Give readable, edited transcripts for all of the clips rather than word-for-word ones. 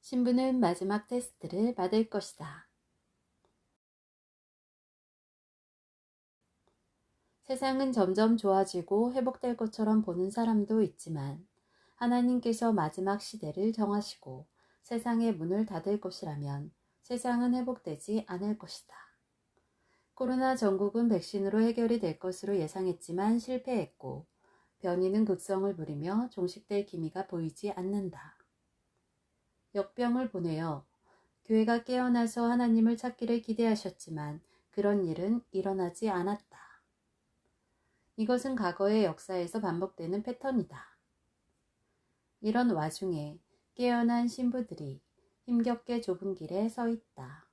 신부는 마지막 테스트를 받을 것이다. 세상은 점점 좋아지고 회복될 것처럼 보는 사람도 있지만 하나님께서 마지막 시대를 정하시고 세상의 문을 닫을 것이라면 세상은 회복되지 않을 것이다. 코로나 전국은 백신으로 해결이 될 것으로 예상했지만 실패했고 변이는 극성을 부리며 종식될 기미가 보이지 않는다. 역병을 보내어 교회가 깨어나서 하나님을 찾기를 기대하셨지만 그런 일은 일어나지 않았다. 이것은 과거의 역사에서 반복되는 패턴이다. 이런 와중에 깨어난 신부들이 힘겹게 좁은 길에 서 있다.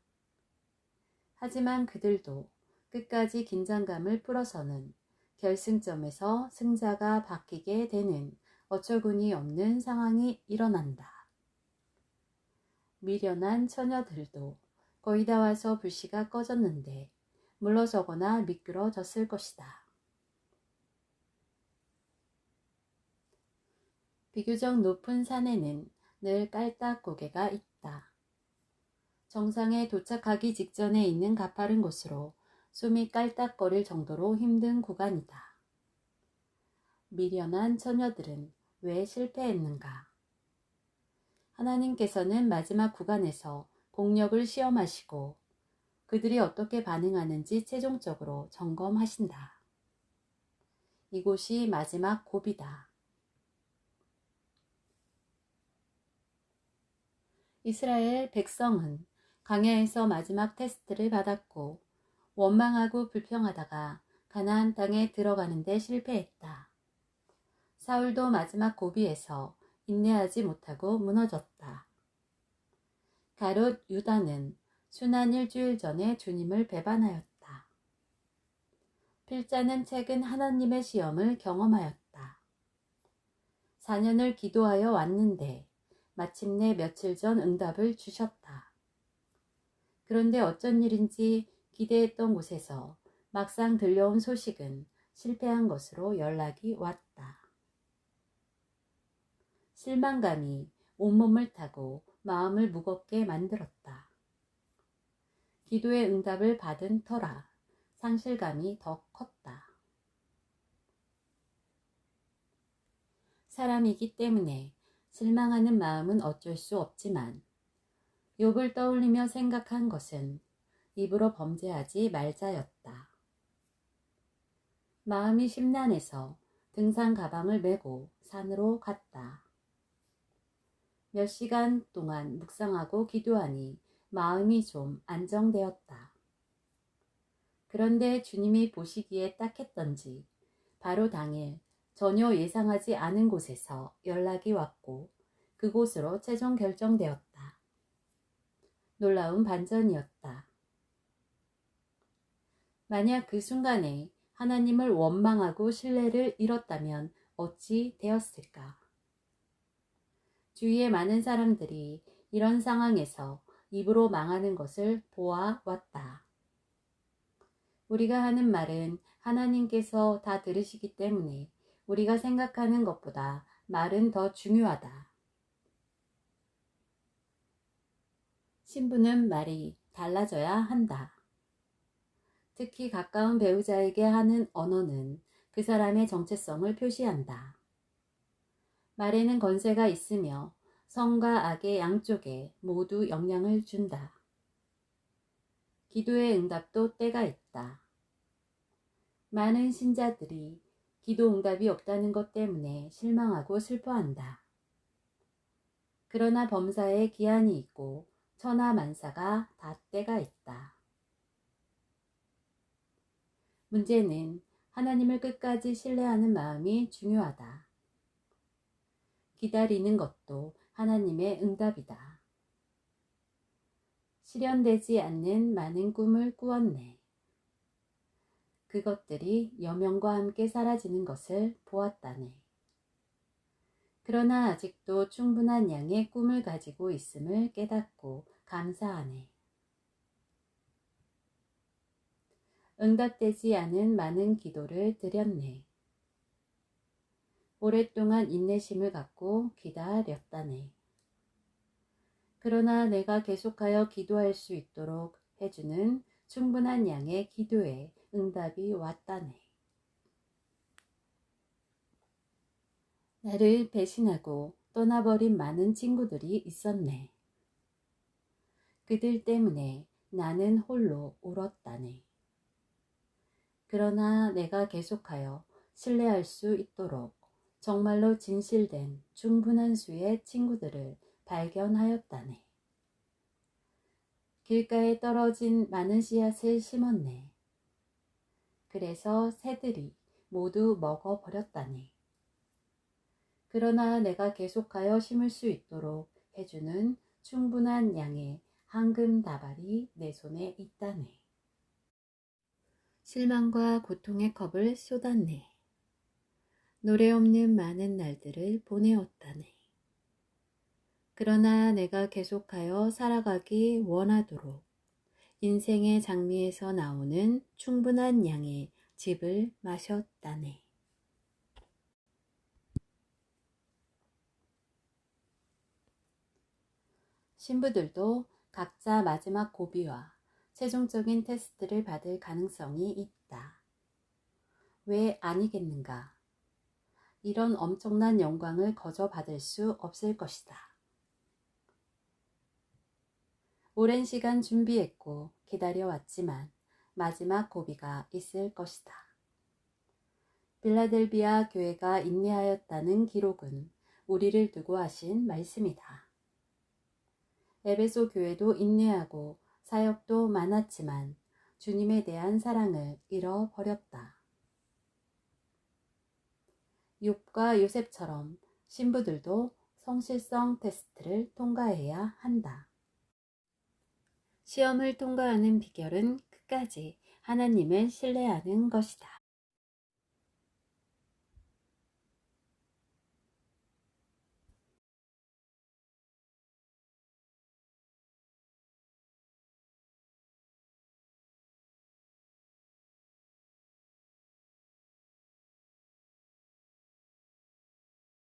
하지만 그들도 끝까지 긴장감을 풀어서는 결승점에서 승자가 바뀌게 되는 어처구니 없는 상황이 일어난다. 미련한 처녀들도 거의 다 와서 불씨가 꺼졌는데 물러서거나 미끄러졌을 것이다. 비교적 높은 산에는 늘 깔딱고개가 있다. 정상에 도착하기 직전에 있는 가파른 곳으로 숨이 깔딱거릴 정도로 힘든 구간이다. 미련한 처녀들은 왜 실패했는가? 하나님께서는 마지막 구간에서 공력을 시험하시고 그들이 어떻게 반응하는지 최종적으로 점검하신다. 이곳이 마지막 고비다. 이스라엘 백성은 광야에서 마지막 테스트를 받았고 원망하고 불평하다가 가나안 땅에 들어가는 데 실패했다. 사울도 마지막 고비에서 인내하지 못하고 무너졌다. 가롯 유다는 순환 일주일 전에 주님을 배반하였다. 필자는 최근 하나님의 시험을 경험하였다. 4년을 기도하여 왔는데 마침내 며칠 전 응답을 주셨다. 그런데 어쩐 일인지 기대했던 곳에서 막상 들려온 소식은 실패한 것으로 연락이 왔다. 실망감이 온몸을 타고 마음을 무겁게 만들었다. 기도의 응답을 받은 터라 상실감이 더 컸다. 사람이기 때문에 실망하는 마음은 어쩔 수 없지만 욥을 떠올리며 생각한 것은 입으로 범죄하지 말자였다. 마음이 심란해서 등산 가방을 메고 산으로 갔다. 몇 시간 동안 묵상하고 기도하니 마음이 좀 안정되었다. 그런데 주님이 보시기에 딱했던지 바로 당일 전혀 예상하지 않은 곳에서 연락이 왔고 그곳으로 최종 결정되었다. 놀라운 반전이었다. 만약 그 순간에 하나님을 원망하고 신뢰를 잃었다면 어찌 되었을까? 주위의 많은 사람들이 이런 상황에서 입으로 망하는 것을 보아왔다. 우리가 하는 말은 하나님께서 다 들으시기 때문에 우리가 생각하는 것보다 말은 더 중요하다. 신부는 말이 달라져야 한다. 특히 가까운 배우자에게 하는 언어는 그 사람의 정체성을 표시한다. 말에는 권세가 있으며 선과 악의 양쪽에 모두 영향을 준다. 기도의 응답도 때가 있다. 많은 신자들이 기도 응답이 없다는 것 때문에 실망하고 슬퍼한다. 그러나 범사에 기한이 있고 천하만사가 다 때가 있다. 문제는 하나님을 끝까지 신뢰하는 마음이 중요하다. 기다리는 것도 하나님의 응답이다. 실현되지 않는 많은 꿈을 꾸었네. 그것들이 여명과 함께 사라지는 것을 보았다네. 그러나 아직도 충분한 양의 꿈을 가지고 있음을 깨닫고 감사하네. 응답되지 않은 많은 기도를 드렸네. 오랫동안 인내심을 갖고 기다렸다네. 그러나 내가 계속하여 기도할 수 있도록 해주는 충분한 양의 기도에 응답이 왔다네. 나를 배신하고 떠나버린 많은 친구들이 있었네. 그들 때문에 나는 홀로 울었다네. 그러나 내가 계속하여 신뢰할 수 있도록 정말로 진실된 충분한 수의 친구들을 발견하였다네. 길가에 떨어진 많은 씨앗을 심었네. 그래서 새들이 모두 먹어버렸다네. 그러나 내가 계속하여 심을 수 있도록 해주는 충분한 양의 황금 다발이 내 손에 있다네. 실망과 고통의 컵을 쏟았네. 노래 없는 많은 날들을 보내었다네. 그러나 내가 계속하여 살아가기 원하도록 인생의 장미에서 나오는 충분한 양의 즙을 마셨다네. 신부들도 각자 마지막 고비와 최종적인 테스트를 받을 가능성이 있다. 왜 아니겠는가? 이런 엄청난 영광을 거저 받을 수 없을 것이다. 오랜 시간 준비했고 기다려왔지만 마지막 고비가 있을 것이다. 빌라델비아 교회가 인내하였다는 기록은 우리를 두고 하신 말씀이다. 에베소 교회도 인내하고 사역도 많았지만 주님에 대한 사랑을 잃어버렸다. 욥과 요셉처럼 신부들도 성실성 테스트를 통과해야 한다. 시험을 통과하는 비결은 끝까지 하나님을 신뢰하는 것이다.